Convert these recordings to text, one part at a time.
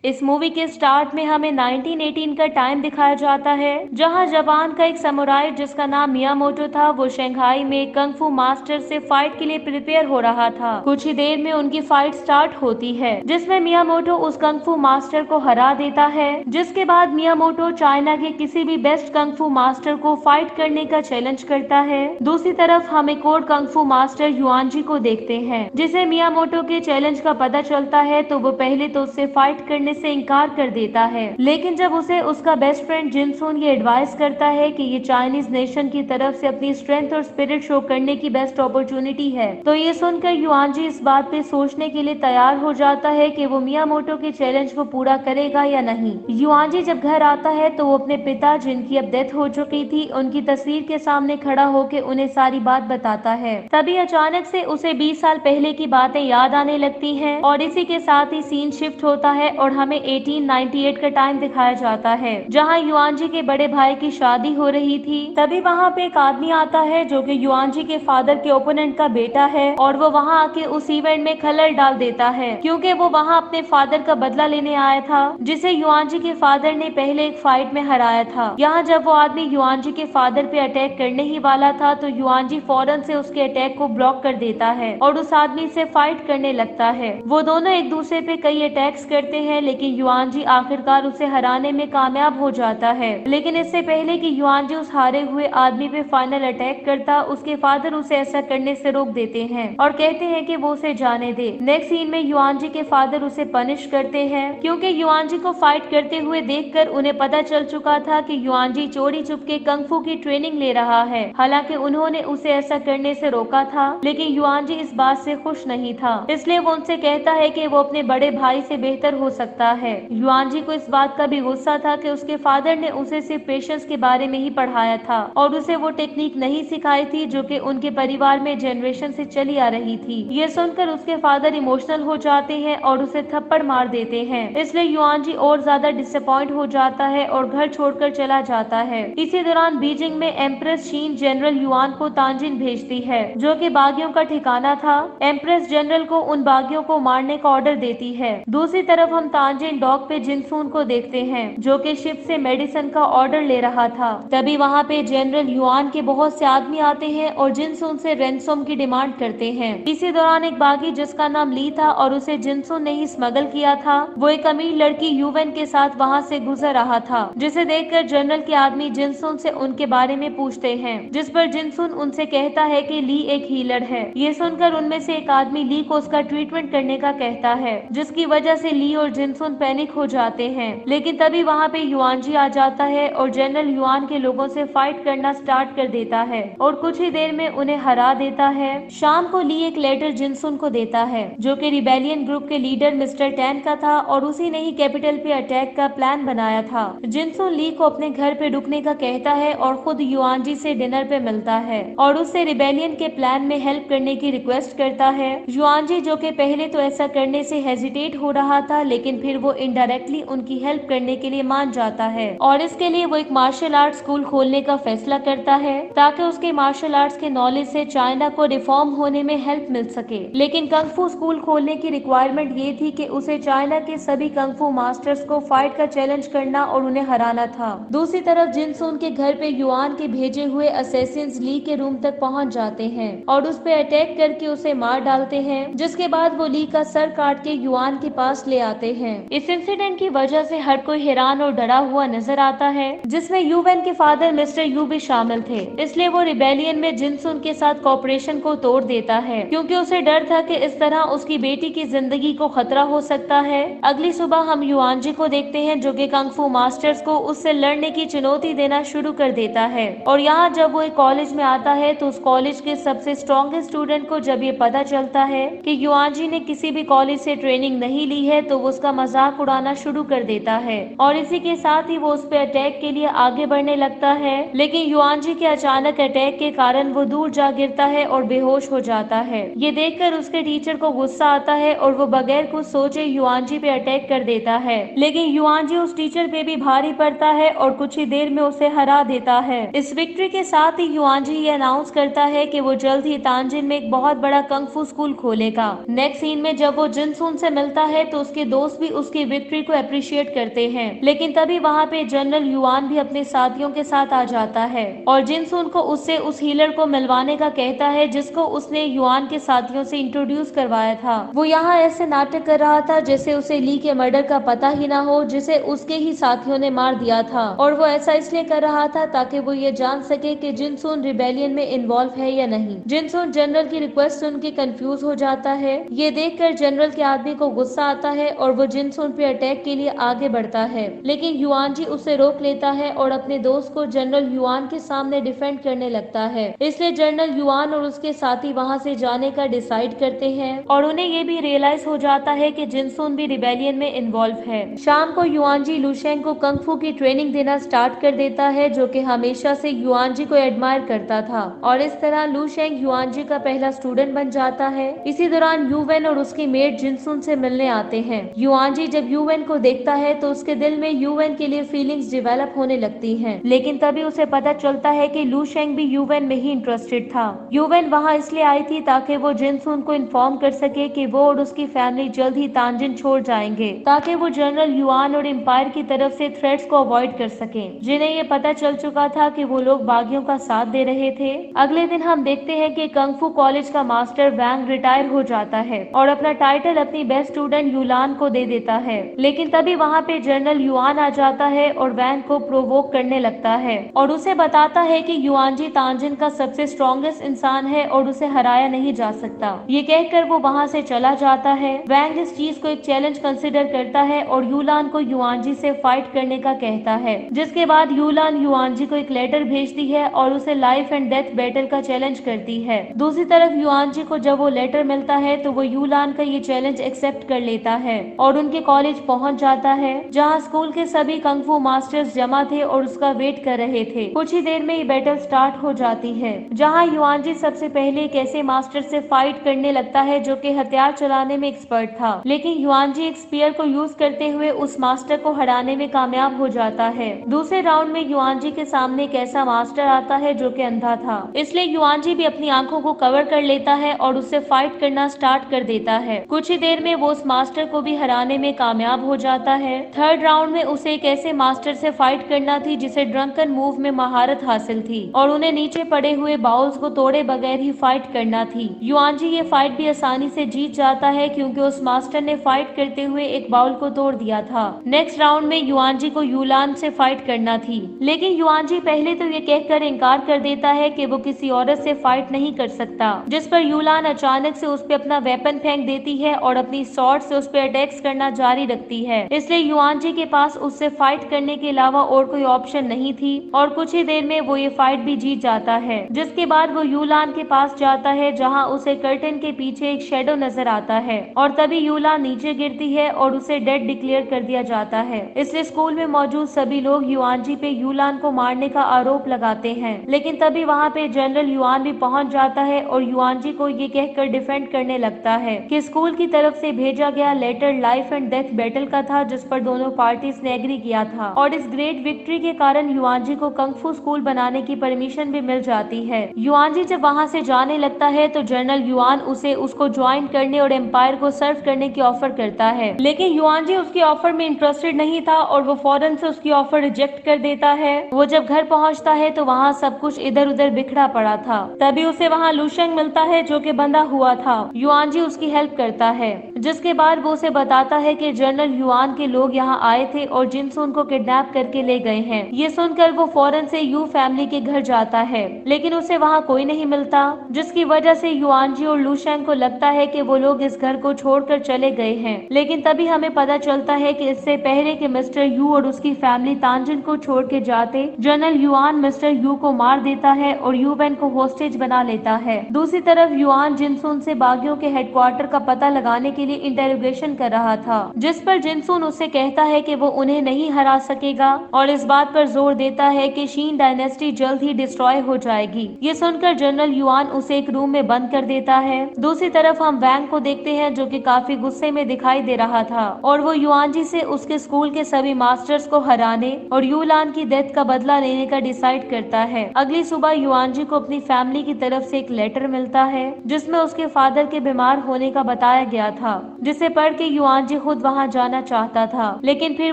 इस मूवी के स्टार्ट में हमें 1918 का टाइम दिखाया जाता है, जहां जापान का एक समुराई जिसका नाम मियामोटो था, वो शंघाई में कंग फू मास्टर से फाइट के लिए प्रिपेयर हो रहा था। कुछ ही देर में उनकी फाइट स्टार्ट होती है, जिसमें मियामोटो उस कंग फू मास्टर को हरा देता है। जिसके बाद मियामोटो चाइना के किसी भी बेस्ट कंग फू मास्टर को फाइट करने का चैलेंज करता है। दूसरी तरफ हम एक और कंग फू मास्टर युआनजी को देखते हैं, जिसे मियामोटो के चैलेंज का पता चलता है तो वो पहले तो उससे फाइट करने से इनकार कर देता है, लेकिन जब उसे उसका बेस्ट फ्रेंड जिनसुन ये एडवाइस करता है कि ये चाइनीज नेशन की तरफ से अपनी स्ट्रेंथ और स्पिरिट शो करने की बेस्ट अपॉर्चुनिटी है, तो ये सुनकर युआनजी इस बात पे सोचने के लिए तैयार हो जाता है कि वो मियामोटो के चैलेंज को पूरा करेगा या नहीं। युआनजी जब घर आता है तो वो अपने पिता, जिनकी अब डेथ हो चुकी थी, उनकी तस्वीर के सामने खड़ा होकर उन्हें सारी बात बताता है। तभी अचानक से उसे 20 साल पहले की बातें याद आने लगती हैं और इसी के साथ ही सीन शिफ्ट होता है और हमें 1898 का टाइम दिखाया जाता है, जहां युआनजी के बड़े भाई की शादी हो रही थी। तभी वहां पे एक आदमी आता है जो कि युआनजी के फादर के ओपोनेंट का बेटा है, और वो वहां आके उस इवेंट में खलल डाल देता है, क्योंकि वो वहां अपने फादर का बदला लेने आया था, जिसे युआनजी के फादर ने पहले एक फाइट में हराया था। यहाँ जब वो आदमी युआनजी के फादर पे अटैक करने ही वाला था तो युआनजी फौरन से उसके अटैक को ब्लॉक कर देता है और उस आदमी से फाइट करने लगता है। वो दोनों एक दूसरे पे कई अटैक्स करते हैं, लेकिन युआनजी आखिरकार उसे हराने में कामयाब हो जाता है। लेकिन इससे पहले कि युआनजी उस हारे हुए आदमी पे फाइनल अटैक करता, उसके फादर उसे ऐसा करने से रोक देते हैं और कहते हैं कि वो उसे जाने दे। नेक्स्ट सीन में युआनजी के फादर उसे पनिश करते हैं, क्योंकि युआनजी को फाइट करते हुए देखकर उन्हें पता चल चुका था कि युआनजी चोरी चुपके कंग फू की ट्रेनिंग ले रहा है। हालांकि उन्होंने उसे ऐसा करने से रोका था, लेकिन युआनजी इस बात से खुश नहीं था, इसलिए वो उनसे कहता है कि वो अपने बड़े भाई से बेहतर हो सकता है। युआनजी को इस बात का भी गुस्सा था कि उसके फादर ने उसे सिर्फ पेशेंस के बारे में ही पढ़ाया था और उसे वो टेक्निक नहीं सिखाई थी जो कि उनके परिवार में जनरेशन से चली आ रही थी। ये सुनकर उसके फादर इमोशनल हो जाते हैं और उसे थप्पड़ मार देते हैं, इसलिए युआनजी और ज्यादा डिसअपॉइंट हो जाता है और घर छोड़कर चला जाता है। इसी दौरान बीजिंग में एम्प्रेस शीन जनरल युआन को तांजिन भेजती है, जो कि बागियों का ठिकाना था। एम्प्रेस जनरल को उन बागियों को मारने का ऑर्डर देती है। दूसरी तरफ हम तांजिन डॉक पे जिनसून को देखते हैं, जो कि शिप से मेडिसिन का ऑर्डर ले रहा था। तभी वहाँ पे जनरल युआन के बहुत से आदमी आते हैं और जिनसून से रैंसम की डिमांड करते हैं। इसी दौरान एक बागी जिसका नाम ली था और उसे जिनसून ने ही स्मगल किया था, वो एक अमीर लड़की यूवेन के साथ वहाँ से गुजर रहा था, जिसे देखकर जनरल के आदमी जिनसून से उनके बारे में पूछते हैं, जिस पर जिनसून उनसे कहता है कि ली एक हीलर है। ये सुनकर उनमें से एक आदमी ली को उसका ट्रीटमेंट करने का कहता है, जिसकी वजह से ली और जिनसून पैनिक हो जाते हैं। लेकिन तभी वहाँ पे युआनजी आ जाता है और जनरल युआन के लोगों से फाइट करना स्टार्ट कर देता है और कुछ ही देर में उन्हें हरा देता है। शाम को ली एक लेटर जिनसून को देता है, जो कि रिबेलियन ग्रुप के लीडर मिस्टर टैन का था और उसी ने ही कैपिटल पे अटैक का प्लान बनाया था। जिनसून ली को अपने घर पे रुकने का कहता है और खुद युआनजी से डिनर पे मिलता है और उससे रिबेलियन के प्लान में हेल्प करने की रिक्वेस्ट करता है। युआनजी, जो कि पहले तो ऐसा करने से हेजिटेट हो रहा था, लेकिन फिर वो इनडायरेक्टली उनकी हेल्प करने के लिए मान जाता है और इसके लिए वो एक मार्शल आर्ट स्कूल खोलने का फैसला करता है, ताकि उसके मार्शल आर्ट्स के नॉलेज से चाइना को रिफॉर्म होने में हेल्प मिल सके। लेकिन कंग फू स्कूल खोलने की रिक्वायरमेंट ये थी कि उसे चाइना के सभी कंग फू मास्टर्स को फाइट का चैलेंज करना और उन्हें हराना था। दूसरी तरफ जिनसून के घर पे युआन के भेजे हुए असैसिन्स ली के रूम तक पहुंच जाते हैं और उस पे अटैक करके उसे मार डालते हैं, जिसके बाद वो ली का सर काट के युआन के पास ले आते हैं। इस इंसिडेंट की वजह से हर कोई हैरान और डरा हुआ नजर आता है, जिसमें यूवेन के फादर मिस्टर यू भी शामिल थे, इसलिए वो रिबेलियन में जिनसून के साथ कॉपरेशन को तोड़ देता है, क्योंकि उसे डर था कि इस तरह उसकी बेटी की जिंदगी को खतरा हो सकता है। अगली सुबह हम युआनजी को देखते हैं, जो कि कंग फू मास्टर्स को उससे लड़ने की चुनौती देना शुरू कर देता है। और यहाँ जब वो एक कॉलेज में आता है तो उस कॉलेज के सबसे स्ट्रॉन्गेस्ट स्टूडेंट को जब ये पता चलता है कि युआनजी ने किसी भी कॉलेज से ट्रेनिंग नहीं ली है, तो वो उसका मजाक उड़ाना शुरू कर देता है और इसी के साथ ही वो उस पे अटैक के लिए आगे बढ़ने लगता है। लेकिन युआनजी के अचानक अटैक के कारण वो दूर जा गिरता है और बेहोश हो जाता है। ये देखकर उसके टीचर को गुस्सा आता है और वो बगैर कुछ सोचे युआनजी पे अटैक कर देता है, लेकिन युआनजी उस टीचर पे भी भारी पड़ता है और कुछ ही देर में उसे हरा देता है। इस विक्ट्री के साथ ही युआनजी ये अनाउंस करता है कि वो जल्द ही तांजिन में एक बहुत बड़ा कंग फू स्कूल खोलेगा। नेक्स्ट सीन में जब वो जिनसून से मिलता है तो उसके दोस्त भी उसकी विक्ट्री को अप्रिशिएट करते हैं। लेकिन तभी वहाँ पे जनरल युआन भी अपने साथियों के साथ आ जाता है और जिनसुन को उससे उस हीलर को मिलवाने का कहता है जिसको उसने युआन के साथियों से इंट्रोड्यूस करवाया था। वो यहाँ ऐसे नाटक कर रहा था जैसे उसे ली के मर्डर का पता ही ना हो, जिसे उसके ही साथियों ने मार दिया था। और वो ऐसा इसलिए कर रहा था ताकि वो ये जान सके कि जिनसुन रिबेलियन में इन्वॉल्व है या नहीं। जिनसुन जनरल की रिक्वेस्ट सुन के कंफ्यूज हो जाता है। ये देखकर जनरल के आदमी को गुस्सा आता है और वो जिनसुन पे अटैक के लिए आगे बढ़ता है, लेकिन युआन जी उसे रोक लेता है और अपने दोस्त को जनरल युआन के सामने डिफेंड करने लगता है। इसलिए जनरल युआन और उसके साथी वहाँ से जाने का डिसाइड करते हैं और उन्हें ये भी रियलाइज हो जाता है कि जिनसुन भी रिबेलियन में इन्वॉल्व है। शाम को युआन जी लुशेंग को कंग फू की ट्रेनिंग देना स्टार्ट कर देता है, जो कि हमेशा से युआन जी को एडमायर करता था और इस तरह लुशेंग युआन जी का पहला स्टूडेंट बन जाता है। इसी दौरान यूवेन और उसकी मेट जिनसुन से मिलने आते हैं। युआन जी जब यूवेन को देखता है तो उसके दिल में यूवेन के लिए फीलिंग्स डेवलप होने लगती हैं, लेकिन तभी उसे पता चलता है कि लुशेंग भी यूवेन में ही इंटरेस्टेड था। यूवेन वहाँ इसलिए आई थी ताकि वो जिनसुन को इन्फॉर्म कर सके कि वो और उसकी फैमिली जल्द ही तांजिन छोड़ जाएंगे, ताकि वो जनरल युआन और एम्पायर की तरफ से थ्रेट्स को अवॉइड कर सके, जिन्हें ये पता चल चुका था कि वो लोग बागियों का साथ दे रहे थे। अगले दिन हम देखते हैं कि कंग फू कॉलेज का मास्टर वैंग रिटायर हो जाता है और अपना टाइटल अपनी बेस्ट स्टूडेंट यूलान को दे देता है। लेकिन तभी वहाँ पे जनरल युआन आ जाता है और वैंग को प्रोवोक करने लगता है और उसे बताता है कि युआन जी तांजिन का सबसे स्ट्रॉन्गेस्ट इंसान है और उसे हराया नहीं जा सकता। ये कहकर वो वहाँ से चला जाता है। वैंग इस चीज को एक चैलेंज कंसिडर करता है और यूलान को युआन जी से फाइट करने का कहता है, जिसके बाद यूलान युआन जी को एक लेटर भेजती है और उसे लाइफ एंड डेथ बैटल का चैलेंज करती है। दूसरी तरफ युआन जी को जब वो लेटर मिलता है तो वो यूलान का ये चैलेंज एक्सेप्ट कर लेता है और उनके कॉलेज पहुंच जाता है, जहां स्कूल के सभी कंग फू मास्टर्स जमा थे और उसका वेट कर रहे थे। कुछ ही देर में ये बैटल स्टार्ट हो जाती है, जहां युआन जी सबसे पहले एक ऐसे मास्टर से फाइट करने लगता है जो कि हथियार चलाने में एक्सपर्ट था, लेकिन युआन जी एक स्पीयर को यूज करते हुए उस मास्टर को हराने में कामयाब हो जाता है। दूसरे राउंड में युआन जी के सामने एक ऐसा मास्टर आता है जो कि अंधा था, इसलिए युआन जी भी अपनी आंखों को कवर कर लेता है और उससे फाइट करना स्टार्ट कर देता है। कुछ ही देर में वो उस मास्टर को भी हराने में कामयाब हो जाता है। थर्ड राउंड में उसे एक ऐसे मास्टर से फाइट करना थी जिसे ड्रंकन मूव में महारत हासिल थी और उन्हें नीचे पड़े हुए बाउल्स को तोड़े बगैर ही फाइट करना थी। युआन जी ये फाइट भी आसानी से जीत जाता है क्योंकि उस मास्टर ने फाइट करते हुए एक बाउल को तोड़ दिया था। नेक्स्ट राउंड में युआन जी को यूलान से फाइट करना थी, लेकिन युआन जी पहले तो ये कहकर इनकार कर देता है कि वो किसी औरत से फाइट नहीं कर सकता, जिस पर यूलान अचानक से उस पे अपना वेपन फेंक देती है और अपनी स्वॉर्ड से उस पे अटैक्स करना जारी रखती है। इसलिए युआन जी के पास उससे फाइट करने के अलावा और कोई ऑप्शन नहीं थी और कुछ ही देर में वो ये फाइट भी जीत जाता है, जिसके बाद वो यूलान के पास जाता है जहाँ उसे कर्टन के पीछे एक शेडो नजर आता है और तभी यूलान नीचे गिरती है और उसे डेड डिक्लेयर कर दिया जाता है। इसलिए स्कूल में मौजूद सभी लोग युआन जी पे यूलान को मारने का आरोप लगाते हैं, लेकिन तभी वहाँ पे जनरल युआन भी पहुँच जाता है और युआन जी को ये कहकर डिफेंड करने लगता है कि स्कूल की तरफ से भेजा गया letter life and death battle का था, जिस पर दोनों पार्टीज ने एग्री किया था और इस ग्रेट विक्ट्री के कारण युआन जी को कंग फू स्कूल बनाने की परमिशन भी मिल जाती है। युआन जी जब वहाँ से जाने लगता है तो जनरल युआन उसे उसको ज्वाइन करने और एम्पायर को सर्व करने की ऑफर करता है, लेकिन युआन जी उसकी ऑफर में इंटरेस्टेड नहीं था और वो फौरन से उसकी ऑफर रिजेक्ट कर देता है। वो जब घर पहुंचता है तो वहाँ सब कुछ इधर उधर बिखरा पड़ा था। तभी उसे वहाँ लुशेंग मिलता है जो कि बंधा हुआ था। युआन जी उसकी हेल्प करता है, जिसके बाद वो उसे बताता है कि जनरल युआन के लोग यहाँ आए थे और जिनसुन को किडनैप करके ले गए हैं। ये सुनकर वो फौरन से यू फैमिली के घर जाता है, लेकिन उसे वहाँ कोई नहीं मिलता, जिसकी वजह से युआन जी और लुशेंग को लगता है कि वो लोग इस घर को छोड़कर चले गए हैं। लेकिन तभी हमें पता चलता है कि इससे पहले कि मिस्टर यू और उसकी फैमिली तांजिन को छोड़ के जाते, जनरल युआन मिस्टर यू को मार देता है और यूवेन को होस्टेज बना लेता है। दूसरी तरफ युआन जिनसुन से बागियों के हेडक्वार्टर का पता लगाने के लिए इंटेरोगेशन कर रहा था, जिस पर जिनसुन उससे कहता है कि वो उन्हें नहीं हरा सकेगा और इस बात पर जोर देता है कि शीन डायनेस्टी जल्द ही डिस्ट्रॉय हो जाएगी। ये सुनकर जनरल युआन उसे एक रूम में बंद कर देता है। दूसरी तरफ हम वैंग को देखते हैं जो कि काफी गुस्से में दिखाई दे रहा था और वो युआन जी से उसके स्कूल के सभी मास्टर्स को हराने और यूलान की डेथ का बदला लेने का डिसाइड करता है। अगली सुबह युआन जी को अपनी फैमिली की तरफ से एक लेटर मिलता है जिसमें उसके फादर के बीमार होने का बताया गया था जिसे पढ़ के युआनजी खुद वहाँ जाना चाहता था, लेकिन फिर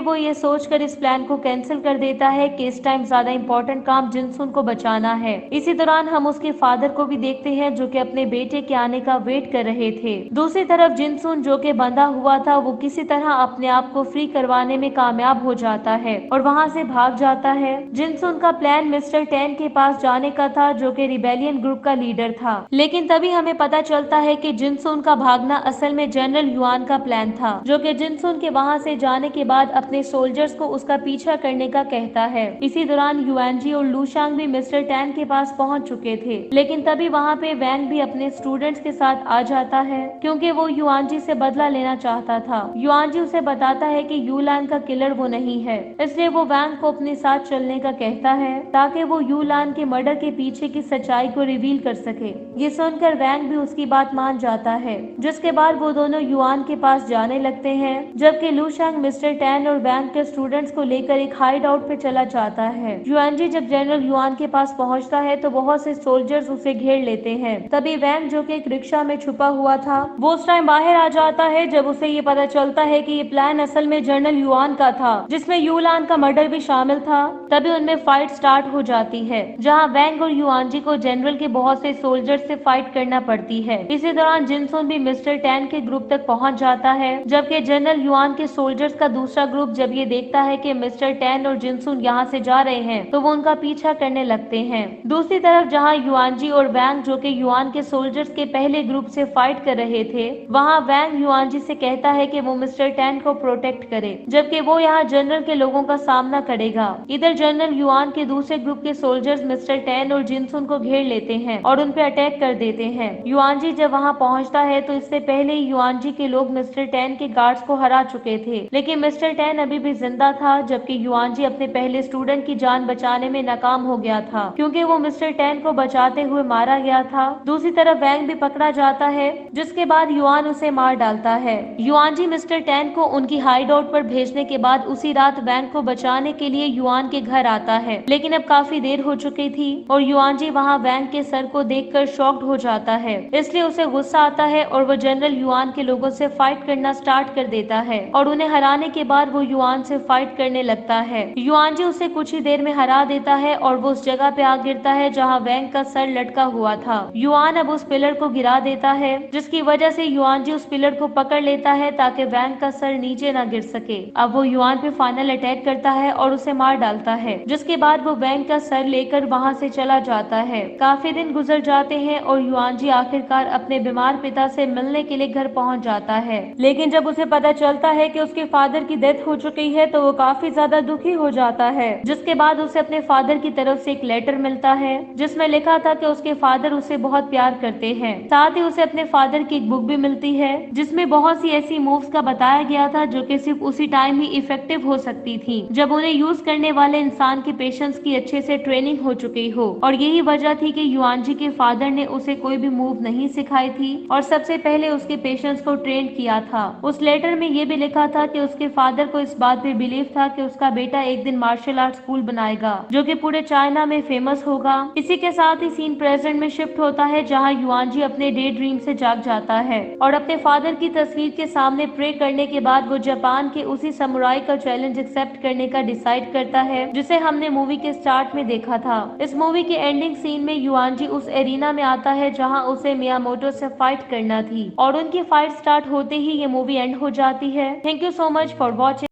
वो ये सोचकर इस प्लान को कैंसिल कर देता है कि इस टाइम ज्यादा इम्पोर्टेंट काम जिनसुन को बचाना है। इसी दौरान हम उसके फादर को भी देखते हैं जो कि अपने बेटे के आने का वेट कर रहे थे। दूसरी तरफ जिनसुन जो कि बंधा हुआ था वो किसी तरह अपने आप को फ्री करवाने में कामयाब हो जाता है और वहाँ से भाग जाता है। जिनसुन का प्लान मिस्टर टेन के पास जाने का था जो कि रिबेलियन ग्रुप का लीडर था, लेकिन तभी हमें पता चलता है कि जिनसुन का भागना असल में जनरल युआन का प्लान था, जो कि जिनसुन के वहाँ से जाने के बाद अपने सोल्जर्स को उसका पीछा करने का कहता है। इसी दौरान युआनजी और लूशांग भी मिस्टर टैन के पास पहुँच चुके थे, लेकिन तभी वहाँ पे वैंग भी अपने स्टूडेंट्स के साथ आ जाता है क्योंकि वो युआनजी से बदला लेना चाहता था। युआनजी उसे बताता है कि यूलान का किलर वो नहीं है, इसलिए वो वैंग को अपने साथ चलने का कहता है ताकि वो यूलान के मर्डर के पीछे की सच्चाई को रिवील कर सके। ये सुनकर वैंग भी उसकी बात मान जाता है, जिसके बाद वो दोनों युआन के पास जाने लगते हैं, जबकि लूशांग मिस्टर टैन और वैंग के स्टूडेंट्स को लेकर एक हाइड आउट पे चला जाता है। युआनजी जब जनरल युआन के पास पहुंचता है तो बहुत से सोल्जर्स उसे घेर लेते हैं। तभी वैंग जो कि एक रिक्शा में छुपा हुआ था वो उस टाइम बाहर आ जाता है जब उसे ये पता चलता है कि ये प्लान असल में जनरल युआन का था, जिसमें यूलान का मर्डर भी शामिल था। तभी उनमें फाइट स्टार्ट हो जाती है जहाँ वैंग और युआनजी को जनरल के बहुत से सोल्जर्स से फाइट करना पड़ती है। इसी दौरान जिनसुन भी मिस्टर टैन के ग्रुप तक पहुंच जाता है, जबकि जनरल युआन के सोल्जर्स का दूसरा ग्रुप जब ये देखता है कि मिस्टर टैन और जिनसुन यहाँ से जा रहे हैं तो वो उनका पीछा करने लगते हैं। दूसरी तरफ जहाँ युआनजी और वैंग जो कि युआन के सोल्जर्स के पहले ग्रुप से फाइट कर रहे थे, वहाँ वैंग युआनजी से कहता है कि वो मिस्टर टैन को प्रोटेक्ट करे, जबकि वो यहाँ जनरल के लोगों का सामना करेगा। इधर जनरल युआन के दूसरे ग्रुप के सोल्जर्स मिस्टर टैन और जिनसुन को घेर लेते हैं और उन पे अटैक कर देते हैं। युआनजी जब वहाँ पहुँचता है तो इससे पहले ही युआनजी के लोग मिस्टर टैन के गार्ड्स को हरा चुके थे, लेकिन मिस्टर टैन अभी भी जिंदा था, जबकि युआनजी अपने पहले स्टूडेंट की जान बचाने में नाकाम हो गया था क्योंकि वो मिस्टर टैन को बचाते हुए मारा गया था। दूसरी तरफ वैंग भी पकड़ा जाता है, जिसके बाद युआन उसे मार डालता है। युआनजी मिस्टर टैन को उनकी हाइड आउट पर भेजने के बाद उसी रात वैंग को बचाने के लिए युआन के घर आता है, लेकिन अब काफी देर हो चुकी थी और युआनजी वहाँ वैंग के सर को देखकर शॉक्ड हो जाता है, इसलिए उसे गुस्सा आता है और वो जनरल युआन के लोगों से फाइट करना स्टार्ट कर देता है और उन्हें हराने के बाद वो युआन से फाइट करने लगता है। युआनजी उसे कुछ ही देर में हरा देता है और वो उस जगह पे आ गिरता है जहाँ वैंग का सर लटका हुआ था। युआन अब उस पिलर को गिरा देता है, जिसकी वजह से युआनजी उस पिलर को पकड़ लेता है ताकि वैंग का सर नीचे ना गिर सके। अब वो युआन पे फाइनल अटैक करता है और उसे मार डालता है, जिसके बाद वो वैंग का सर लेकर वहाँ से चला जाता है। काफी दिन गुजर जाते हैं और युआनजी आखिरकार अपने बीमार पिता से मिलने के लिए घर पहुँच जाता है, लेकिन जब उसे पता चलता है कि उसके फादर की डेथ हो चुकी है तो वो काफी ज्यादा दुखी हो जाता है। जिसके बाद उसे अपने फादर की तरफ से एक लेटर मिलता है जिसमें लिखा था कि उसके फादर उसे बहुत प्यार करते हैं। साथ ही उसे अपने फादर की एक बुक भी मिलती है जिसमें बहुत सी ऐसी मूव्स का बताया गया था जो कि सिर्फ उसी टाइम ही इफेक्टिव हो सकती थी जब उन्हें यूज करने वाले इंसान के पेशेंस की अच्छे से ट्रेनिंग हो चुकी हो। और यही वजह थी कि युआनजी के फादर ने उसे कोई भी मूव नहीं सिखाई थी और सबसे पहले उसके पेशेंस को ट्रेन किया था। उस लेटर में ये भी लिखा था कि उसके फादर को इस बात पे बिलीव था कि उसका बेटा एक दिन मार्शल आर्ट स्कूल बनाएगा जो कि पूरे चाइना में फेमस होगा। इसी के साथ ही सीन प्रेजेंट में शिफ्ट होता है जहाँ युआनजी अपने डे ड्रीम से जाग जाता है और अपने फादर की तस्वीर के सामने प्रे करने के बाद वो जापान के उसी समुराई का चैलेंज एक्सेप्ट करने का डिसाइड करता है जिसे हमने मूवी के स्टार्ट में देखा था। इस मूवी के एंडिंग सीन में युआनजी उस एरिना में आता है जहाँ उसे मियामोटो से फाइट करना थी और उनकी फाइट स्टार्ट होते ही ये मूवी एंड हो जाती है। Thank you so much for watching.